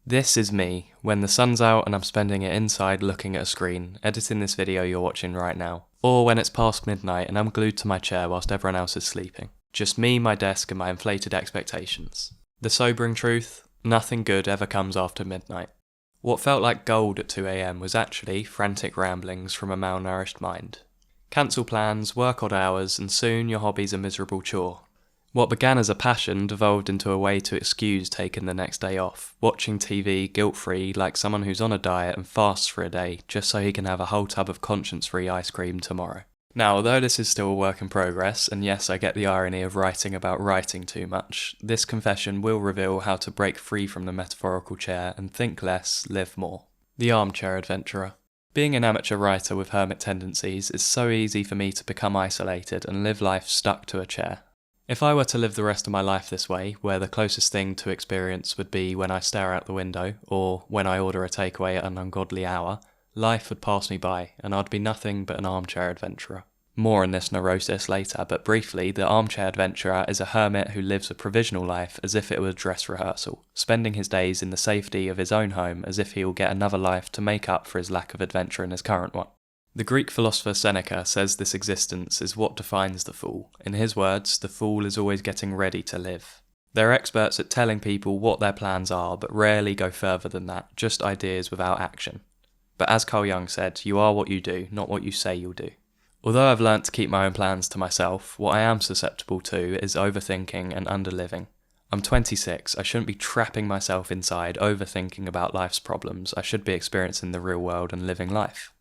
This is me, when the sun's out and I'm spending it inside looking at a screen, editing this video you're watching right now. Or when it's past midnight and I'm glued to my chair whilst everyone else is sleeping. Just me, my desk and my inflated expectations. The sobering truth, nothing good ever comes after midnight. What felt like gold at 2 AM was actually frantic ramblings from a malnourished mind. Cancel plans, work odd hours, and soon your hobby's a miserable chore. What began as a passion devolved into a way to excuse taking the next day off, watching TV guilt-free like someone who's on a diet and fasts for a day just so he can have a whole tub of conscience-free ice cream tomorrow. Now, although this is still a work in progress, and yes, I get the irony of writing about writing too much, this confession will reveal how to break free from the metaphorical chair and think less, live more. The Armchair Adventurer. Being an amateur writer with hermit tendencies, it's so easy for me to become isolated and live life stuck to a chair. If I were to live the rest of my life this way, where the closest thing to experience would be when I stare out the window, or when I order a takeaway at an ungodly hour, life would pass me by, and I'd be nothing but an armchair adventurer. More on this neurosis later, but briefly, the armchair adventurer is a hermit who lives a provisional life as if it were a dress rehearsal, spending his days in the safety of his own home as if he will get another life to make up for his lack of adventure in his current one. The Greek philosopher Seneca says this existence is what defines the fool. In his words, the fool is always getting ready to live. They're experts at telling people what their plans are, but rarely go further than that, just ideas without action. But as Jung said, you are what you do, not what you say you'll do. Although I've learnt to keep my own plans to myself, what I am susceptible to is overthinking and underliving. I'm 26, I shouldn't be trapping myself inside overthinking about life's problems. I should be experiencing the real world and living life.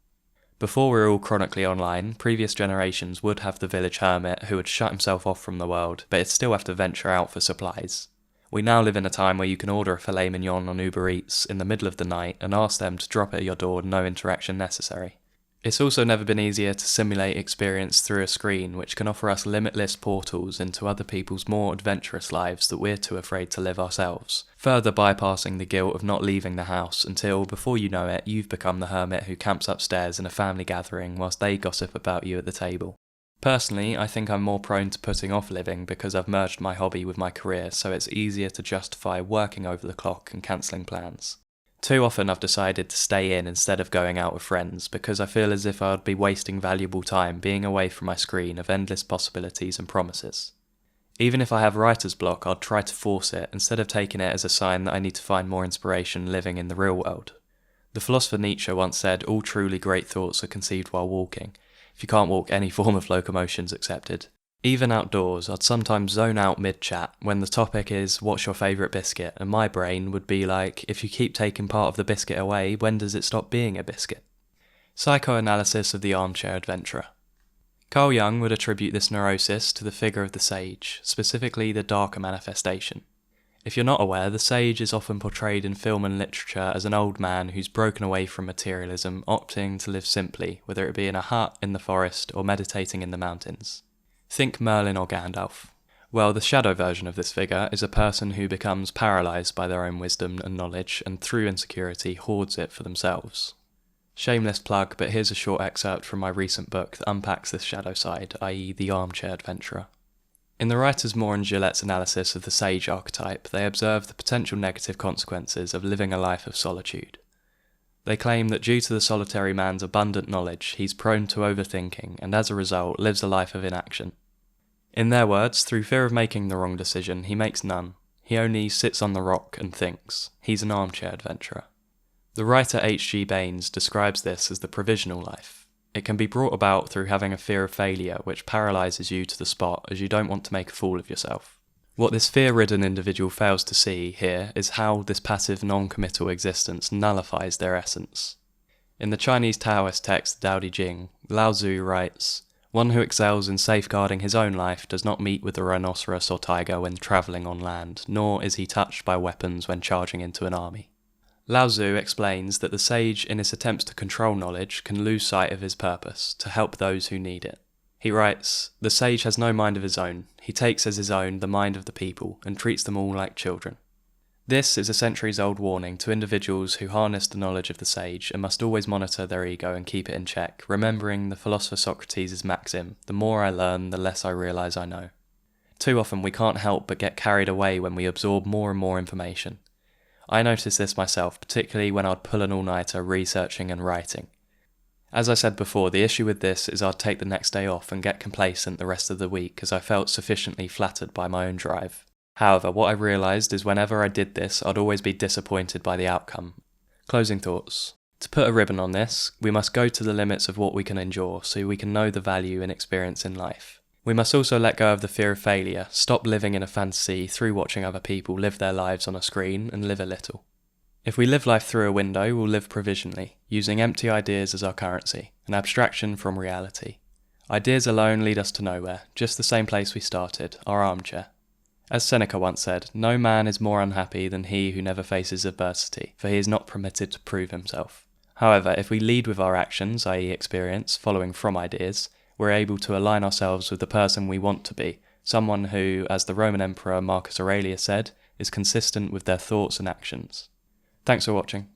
Before we were all chronically online, previous generations would have the village hermit who would shut himself off from the world, but he'd still have to venture out for supplies. We now live in a time where you can order a filet mignon on Uber Eats in the middle of the night and ask them to drop it at your door with no interaction necessary. It's also never been easier to simulate experience through a screen, which can offer us limitless portals into other people's more adventurous lives that we're too afraid to live ourselves, further bypassing the guilt of not leaving the house until, before you know it, you've become the hermit who camps upstairs in a family gathering whilst they gossip about you at the table. Personally, I think I'm more prone to putting off living because I've merged my hobby with my career, so it's easier to justify working over the clock and cancelling plans. Too often I've decided to stay in instead of going out with friends because I feel as if I would be wasting valuable time being away from my screen of endless possibilities and promises. Even if I have writer's block, I'd try to force it instead of taking it as a sign that I need to find more inspiration living in the real world. The philosopher Nietzsche once said, all truly great thoughts are conceived while walking. If you can't walk, any form of locomotion's accepted. Even outdoors, I'd sometimes zone out mid-chat when the topic is, what's your favourite biscuit? And my brain would be like, if you keep taking part of the biscuit away, when does it stop being a biscuit? Psychoanalysis of the Armchair Adventurer. Carl Jung would attribute this neurosis to the figure of the sage, specifically the darker manifestation. If you're not aware, the sage is often portrayed in film and literature as an old man who's broken away from materialism, opting to live simply, whether it be in a hut, in the forest, or meditating in the mountains. Think Merlin or Gandalf. Well, the shadow version of this figure is a person who becomes paralysed by their own wisdom and knowledge and through insecurity hoards it for themselves. Shameless plug, but here's a short excerpt from my recent book that unpacks this shadow side, i.e. the Armchair Adventurer. In the writers Moore and Gilette's analysis of the sage archetype, they observe the potential negative consequences of living a life of solitude. They claim that due to the solitary man's abundant knowledge, he's prone to overthinking and as a result lives a life of inaction. In their words, through fear of making the wrong decision, he makes none. He only sits on the rock and thinks. He's an armchair adventurer. The writer H.G. Baines describes this as the provisional life. It can be brought about through having a fear of failure, which paralyses you to the spot as you don't want to make a fool of yourself. What this fear-ridden individual fails to see here is how this passive non-committal existence nullifies their essence. In the Chinese Taoist text Tao Te Ching, Lao Tzu writes, "One who excels in safeguarding his own life does not meet with the rhinoceros or tiger when travelling on land, nor is he touched by weapons when charging into an army." Lao Tzu explains that the sage in his attempts to control knowledge can lose sight of his purpose, to help those who need it. He writes, "The sage has no mind of his own. He takes as his own the mind of the people and treats them all like children." This is a centuries-old warning to individuals who harness the knowledge of the sage and must always monitor their ego and keep it in check, remembering the philosopher Socrates' maxim, "The more I learn, the less I realise I know." Too often we can't help but get carried away when we absorb more and more information. I noticed this myself, particularly when I'd pull an all-nighter researching and writing. As I said before, the issue with this is I'd take the next day off and get complacent the rest of the week as I felt sufficiently flattered by my own drive. However, what I realised is whenever I did this, I'd always be disappointed by the outcome. Closing thoughts. To put a ribbon on this, we must go to the limits of what we can endure so we can know the value and experience in life. We must also let go of the fear of failure, stop living in a fantasy through watching other people live their lives on a screen, and live a little. If we live life through a window, we'll live provisionally, using empty ideas as our currency, an abstraction from reality. Ideas alone lead us to nowhere, just the same place we started, our armchair. As Seneca once said, no man is more unhappy than he who never faces adversity, for he is not permitted to prove himself. However, if we lead with our actions, i.e. experience, following from ideas, we're able to align ourselves with the person we want to be, someone who, as the Roman Emperor Marcus Aurelius said, is consistent with their thoughts and actions. Thanks for watching.